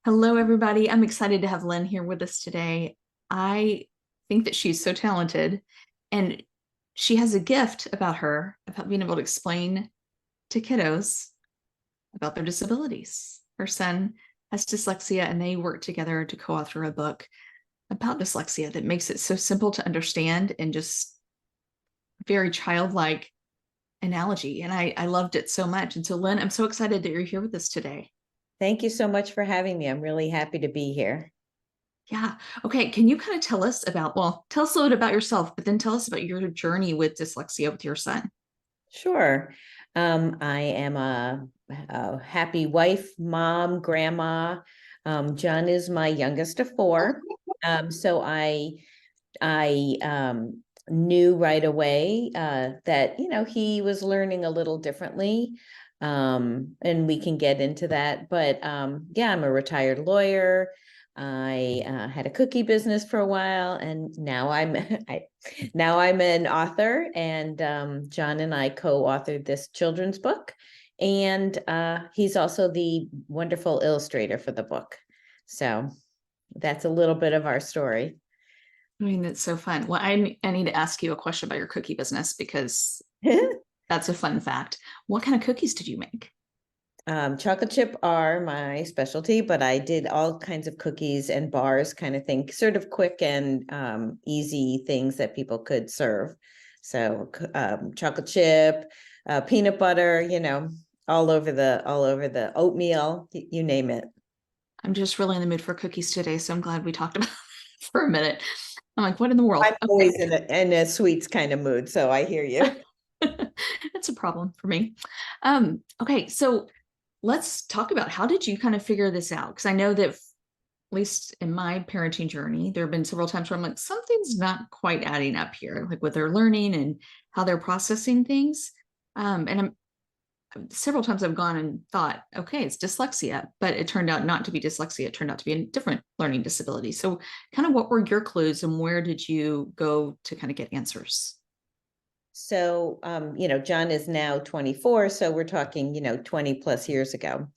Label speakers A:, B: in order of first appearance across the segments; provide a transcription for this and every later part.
A: Hello, everybody. I'm excited to have Lynn here with us today. I think that she's so talented and she has a gift about her, about being able to explain to kiddos about their disabilities. Her son has dyslexia and they work together to co-author a book about dyslexia that makes it so simple to understand and just very childlike analogy. And I loved it so much. And so, Lynn, I'm so excited that you're here with us today.
B: Thank you so much for having me. I'm really happy to be here.
A: Yeah. Okay. Can you kind of tell us about, well, tell us a little bit about yourself, but then tell us about your journey with dyslexia with your son.
B: Sure. I am a happy wife, mom, grandma. John is my youngest of four. So I knew right away that, he was learning a little differently. And we can get into that. But yeah, I'm a retired lawyer. I had a cookie business for a while, and now now I'm an author. And John and I co-authored this children's book, and he's also the wonderful illustrator for the book. So that's a little bit of our story.
A: I mean, it's so fun. Well, I need to ask you a question about your cookie business because that's a fun fact. What kind of cookies did you make?
B: Chocolate chip are my specialty, but I did all kinds of cookies and bars kind of thing, sort of quick and easy things that people could serve. So chocolate chip, peanut butter, all over the oatmeal, you name it.
A: I'm just really in the mood for cookies today, so I'm glad we talked about it for a minute. I'm like, what in the world?
B: I'm always in a sweets kind of mood, so I hear you.
A: That's a problem for me. Okay, so let's talk about how did you kind of figure this out? Because I know that, at least in my parenting journey, there have been several times where I'm like, something's not quite adding up here, like with their learning and how they're processing things. And I'm several times I've gone and thought, okay, it's dyslexia, but it turned out not to be dyslexia. It turned out to be a different learning disability. So, kind of what were your clues and where did you go to kind of get answers?
B: So, John is now 24, so we're talking, 20 plus years ago.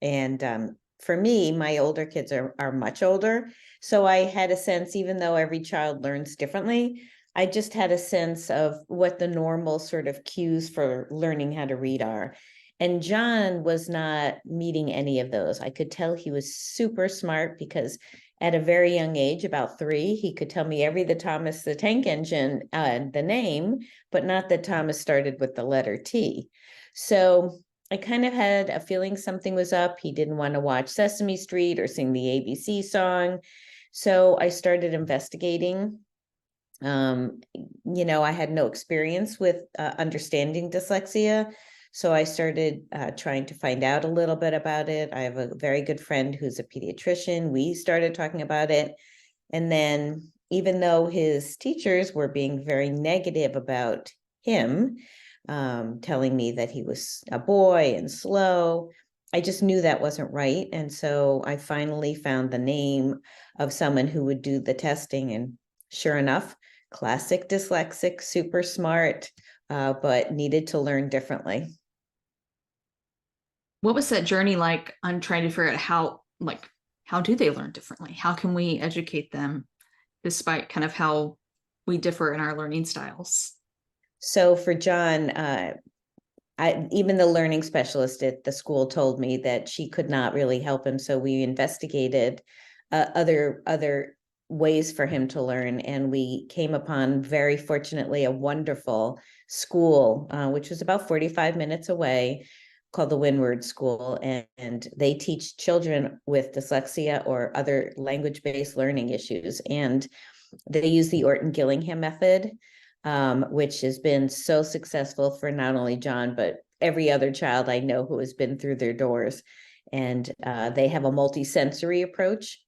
B: And for me, my older kids are much older. So I had a sense, even though every child learns differently, I just had a sense of what the normal sort of cues for learning how to read are. And John was not meeting any of those. I could tell he was super smart because at a very young age, about 3, he could tell me every the Thomas the Tank Engine, the name, but not that Thomas started with the letter T. So I kind of had a feeling something was up. He didn't want to watch Sesame Street or sing the ABC song. So I started investigating. I had no experience with understanding dyslexia. So I started trying to find out a little bit about it. I have a very good friend who's a pediatrician. We started talking about it. And then, even though his teachers were being very negative about him, telling me that he was a boy and slow, I just knew that wasn't right. And so I finally found the name of someone who would do the testing. And sure enough, classic dyslexic, super smart, but needed to learn differently.
A: What was that journey like on trying to figure out how do they learn differently? How can we educate them despite kind of how we differ in our learning styles?
B: So for John, even the learning specialist at the school told me that she could not really help him. So we investigated other ways for him to learn, and we came upon, very fortunately, a wonderful school, which was about 45 minutes away, called the Windward School, and they teach children with dyslexia or other language-based learning issues, and they use the Orton-Gillingham method, which has been so successful for not only John, but every other child I know who has been through their doors. And they have a multi-sensory approach.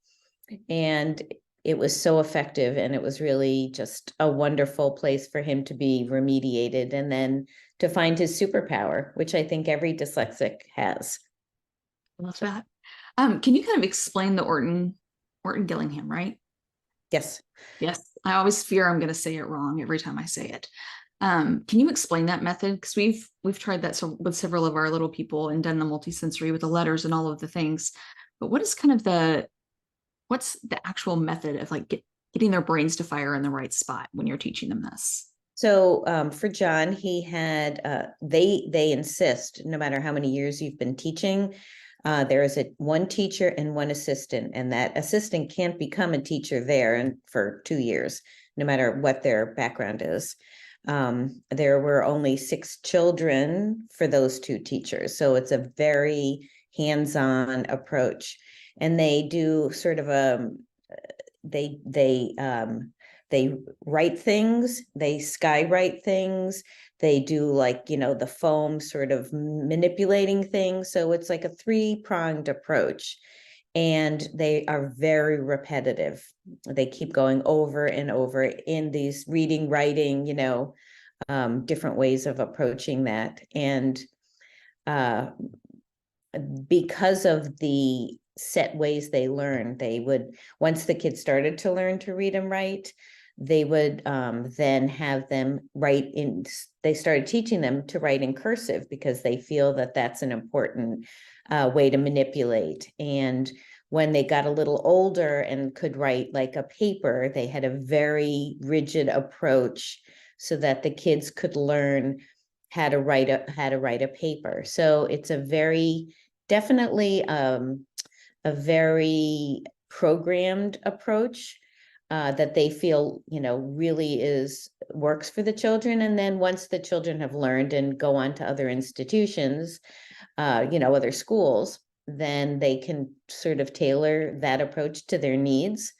B: And it was so effective. And it was really just a wonderful place for him to be remediated and then to find his superpower, which I think every dyslexic has.
A: I love that. Can you kind of explain the Orton Gillingham, right?
B: Yes.
A: Yes. I always fear I'm going to say it wrong every time I say it. Can you explain that method? Because we've tried that with several of our little people and done the multisensory with the letters and all of the things. but what is kind of what's the actual method of like getting their brains to fire in the right spot when you're teaching them this?
B: So for John, he had they insist no matter how many years you've been teaching, there is one teacher and one assistant, and that assistant can't become a teacher there and for 2 years, no matter what their background is. There were only 6 children for those 2 teachers, so it's a very hands-on approach, and they do sort of they they write things, they skywrite things, they do like, the foam sort of manipulating things. So it's like a 3-pronged approach. And they are very repetitive. They keep going over and over in these reading, writing, different ways of approaching that. And because of the set ways they learn, they would, once the kids started to learn to read and write, they would then have them write in, they started teaching them to write in cursive because they feel that that's an important way to manipulate. And when they got a little older and could write like a paper, they had a very rigid approach so that the kids could learn how to write a paper. So it's definitely a very programmed approach that they feel, really works for the children. And then once the children have learned and go on to other institutions, other schools, then they can sort of tailor that approach to their needs.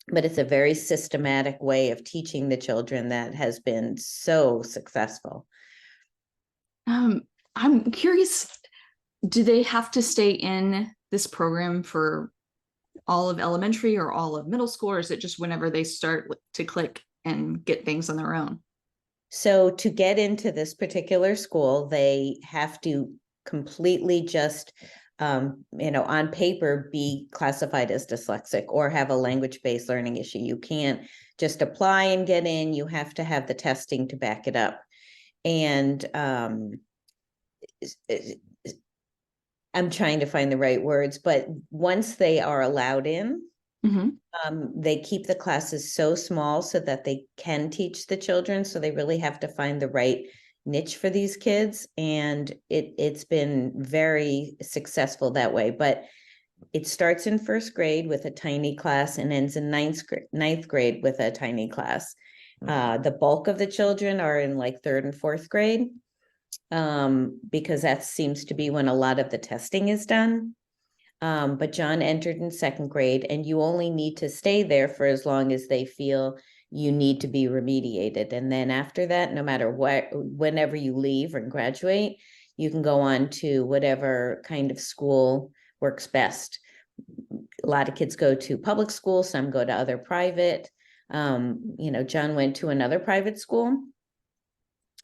B: But it's a very systematic way of teaching the children that has been so successful.
A: I'm curious, do they have to stay in this program for all of elementary or all of middle school, or is it just whenever they start to click and get things on their own?
B: So to get into this particular school, they have to completely just, on paper, be classified as dyslexic or have a language-based learning issue. You can't just apply and get in. You have to have the testing to back it up. And I'm trying to find the right words, but once they are allowed in, they keep the classes so small so that they can teach the children. So they really have to find the right niche for these kids. And it's been very successful that way. But it starts in 1st grade with a tiny class and ends in ninth grade with a tiny class. The bulk of the children are in like 3rd and 4th grade. Because that seems to be when a lot of the testing is done. But John entered in 2nd grade, and you only need to stay there for as long as they feel you need to be remediated. And then after that, no matter what, whenever you leave and graduate, you can go on to whatever kind of school works best. A lot of kids go to public school, some go to other private. John went to another private school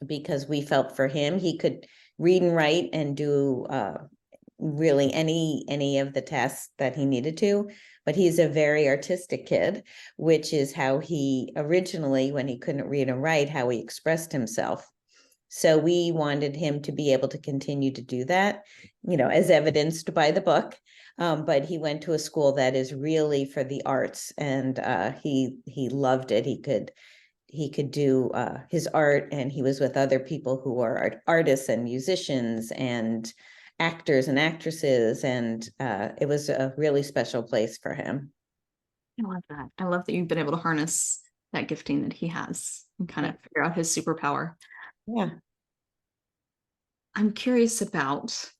B: because we felt for him, he could read and write and do really any of the tasks that he needed to. But he's a very artistic kid, which is how he originally, when he couldn't read and write, how he expressed himself. So we wanted him to be able to continue to do that, as evidenced by the book. But he went to a school that is really for the arts, and he loved it. He could do his art, and he was with other people who are artists and musicians and actors and actresses. And it was a really special place for him.
A: I love that. I love that you've been able to harness that gifting that he has and kind of figure out his superpower.
B: Yeah.
A: I'm curious about,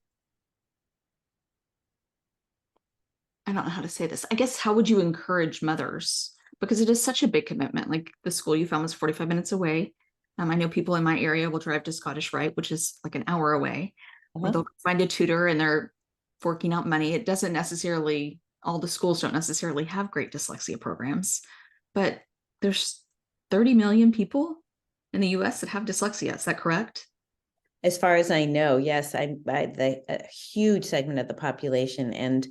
A: I don't know how to say this. I guess, how would you encourage mothers? Because it is such a big commitment. Like the school you found was 45 minutes away. I know people in my area will drive to Scottish Rite, which is like an hour away, or they'll find a tutor and they're forking out money. It doesn't necessarily, all the schools don't necessarily have great dyslexia programs, but there's 30 million people in the US that have dyslexia. Is that correct?
B: As far as I know, yes, a huge segment of the population. And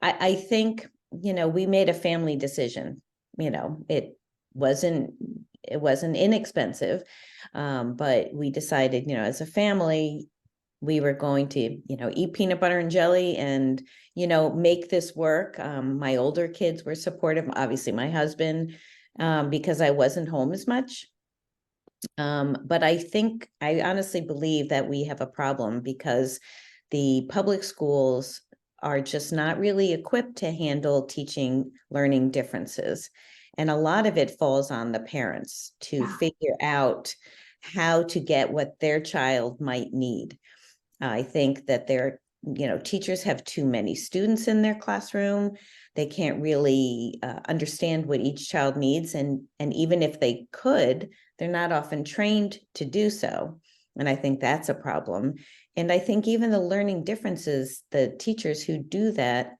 B: I think, we made a family decision. It wasn't inexpensive, but we decided, as a family, we were going to, you know, eat peanut butter and jelly and, you know, make this work. My older kids were supportive, obviously my husband, because I wasn't home as much. But I honestly believe that we have a problem because the public schools are just not really equipped to handle teaching learning differences. And a lot of it falls on the parents to figure out how to get what their child might need. I think that you know, teachers have too many students in their classroom. They can't really understand what each child needs. And even if they could, they're not often trained to do so. And I think that's a problem. And I think even the learning differences, the teachers who do that,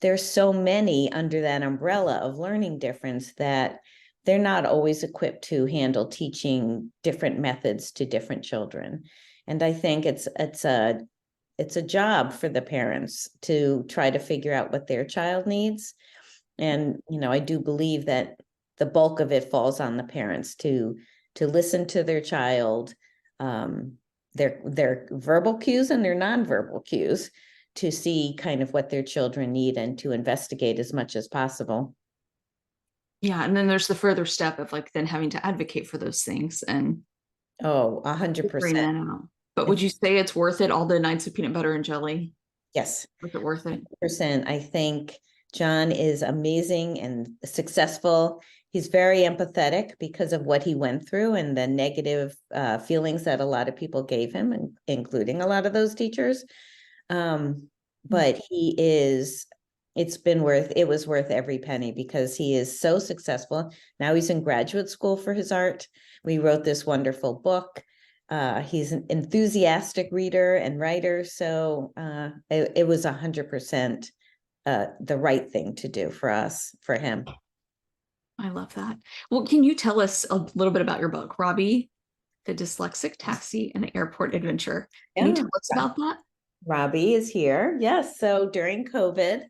B: there's so many under that umbrella of learning difference that they're not always equipped to handle teaching different methods to different children. And I think it's a job for the parents to try to figure out what their child needs. And, you know, I do believe that the bulk of it falls on the parents to listen to their child, their verbal cues and their nonverbal cues, to see kind of what their children need and to investigate as much as possible.
A: Yeah. And then there's the further step of like then having to advocate for those things and
B: Oh,
A: figuring
B: 100%.
A: that out. But would you say it's worth it, all the nights of peanut butter and jelly?
B: Yes.
A: Was it worth it?
B: 100%. I think John is amazing and successful. He's very empathetic because of what he went through and the negative feelings that a lot of people gave him, including a lot of those teachers. But it was worth every penny because he is so successful. Now he's in graduate school for his art. We wrote this wonderful book. He's an enthusiastic reader and writer. So it was 100% the right thing to do for us, for him.
A: I love that. Well, can you tell us a little bit about your book, Robby, the Dyslexic Taxi and Airport Adventure? Can you tell us about that?
B: Robby is here. Yes. So during COVID,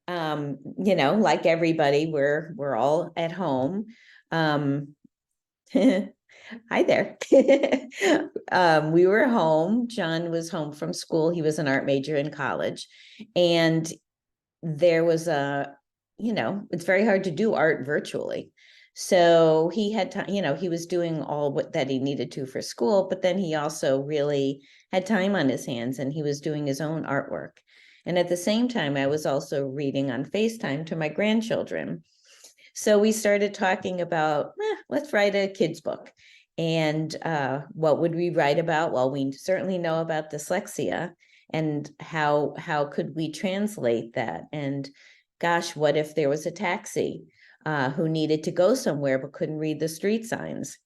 B: you know, like everybody, we're all at home. Hi there. We were home. John was home from school. He was an art major in college. And there was you know, it's very hard to do art virtually. So he had time, you know, he was doing all that he needed to for school, but then he also really had time on his hands and he was doing his own artwork. And at the same time, I was also reading on FaceTime to my grandchildren. So we started talking about, let's write a kid's book. And what would we write about? Well, we certainly know about dyslexia, and how could we translate that? And gosh, what if there was a taxi who needed to go somewhere but couldn't read the street signs?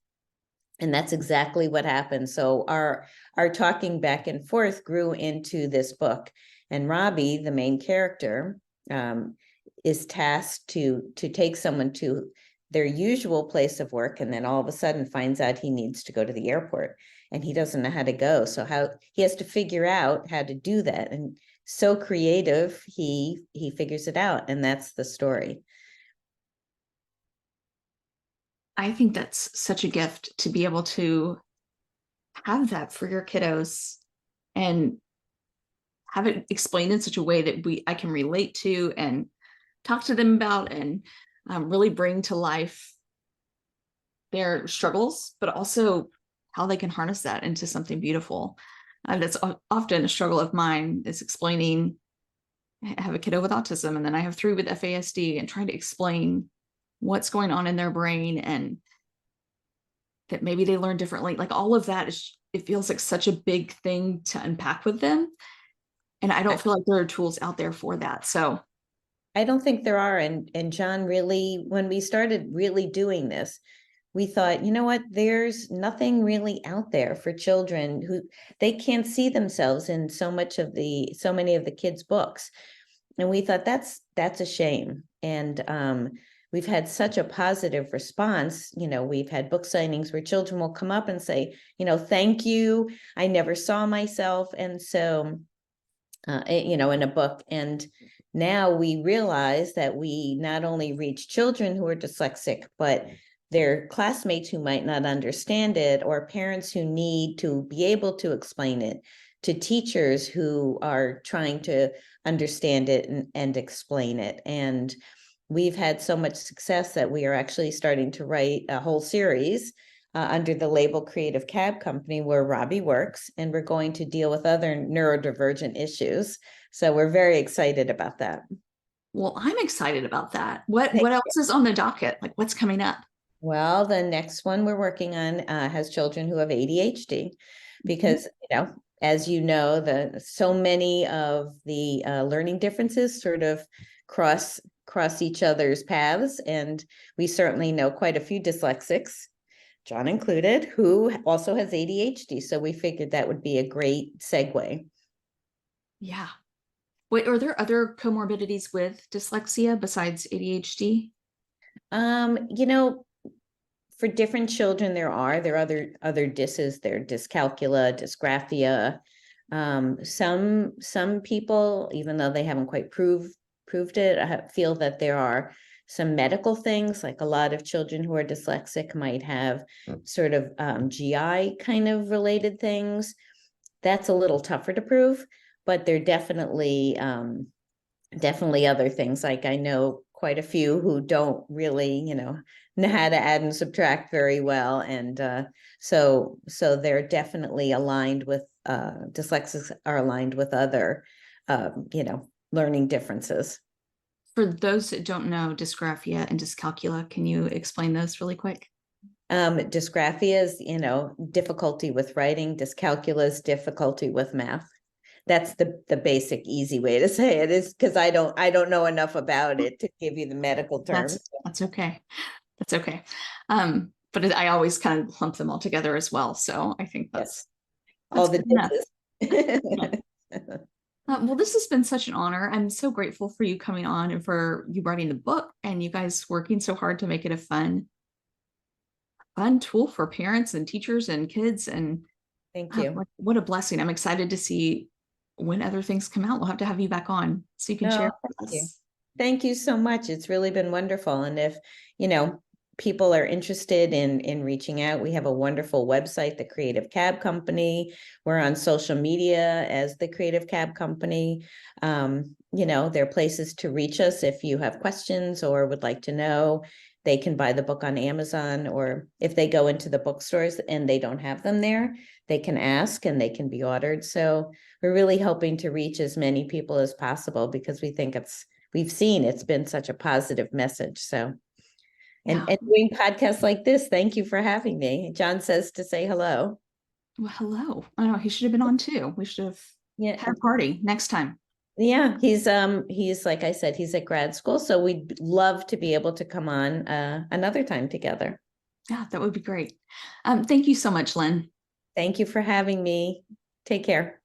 B: And that's exactly what happened. So our talking back and forth grew into this book. And Robby, the main character, is tasked to take someone to their usual place of work, and then all of a sudden finds out he needs to go to the airport and he doesn't know how to go. So he has to figure out how to do that. And so creative, he figures it out. And that's the story.
A: I think that's such a gift to be able to have that for your kiddos and have it explained in such a way that I can relate to and talk to them about, and really bring to life their struggles, but also how they can harness that into something beautiful. That's often a struggle of mine, is explaining. I have a kiddo with autism, and then I have 3 with FASD, and trying to explain what's going on in their brain and that maybe they learn differently. Like all of that it feels like such a big thing to unpack with them. And I don't feel like there are tools out there for that. So
B: I don't think there are. And John, really, when we started really doing this, we thought, you know what, there's nothing really out there for children who they can't see themselves in so many of the kids' books. And we thought that's a shame. And we've had such a positive response. You know, we've had book signings where children will come up and say, you know, thank you. I never saw myself. And so, you know, in a book. And now we realize that we not only reach children who are dyslexic, but their classmates who might not understand it, or parents who need to be able to explain it to teachers who are trying to understand it and explain it. And we've had so much success that we are actually starting to write a whole series under the label Creative Cab Company, where Robby works, and we're going to deal with other neurodivergent issues. So we're very excited about that.
A: Well, I'm excited about that. What
B: Thank
A: else is on the docket? Like what's coming up?
B: Well, the next one we're working on has children who have ADHD, because, as you know, so many of the learning differences sort of cross each other's paths, and we certainly know quite a few dyslexics, John included, who also has ADHD. So we figured that would be a great segue.
A: Yeah. Wait, are there other comorbidities with dyslexia besides ADHD?
B: For different children, there are other disses. There are dyscalculia, dysgraphia. Some people, even though they haven't quite proved it, feel that there are some medical things, like a lot of children who are dyslexic might have sort of GI kind of related things. That's a little tougher to prove, but there are definitely other things. Like I know quite a few who don't really, know how to add and subtract very well. And so they're definitely aligned with, dyslexics are aligned with other, learning differences.
A: For those that don't know, dysgraphia and dyscalculia, can you explain those really quick?
B: Dysgraphia is, difficulty with writing. Dyscalculia is difficulty with math. That's the basic easy way to say it, is because I don't know enough about it to give you the medical terms.
A: That's okay. That's okay. But I always kind of lump them all together as well. So I think that's
B: all the
A: enough. Well, this has been such an honor. I'm so grateful for you coming on and for you writing the book and you guys working so hard to make it a fun tool for parents and teachers and kids. And
B: thank you.
A: What a blessing. I'm excited to see when other things come out. We'll have to have you back on so you can share with us.
B: Thank you so much. It's really been wonderful. And if, people are interested in reaching out, we have a wonderful website, the Creative Cab Company. We're on social media as the Creative Cab Company. There are places to reach us if you have questions or would like to know. They can buy the book on Amazon, or if they go into the bookstores and they don't have them there, they can ask and they can be ordered. So we're really hoping to reach as many people as possible, because we think we've seen it's been such a positive message. So, and doing podcasts like this, thank you for having me. John says to say hello.
A: Well, hello. I know he should have been on too. We should have had a party next time.
B: Yeah, he's like I said, he's at grad school, so we'd love to be able to come on another time together.
A: Yeah, that would be great. Thank you so much, Lynn.
B: Thank you for having me. Take care.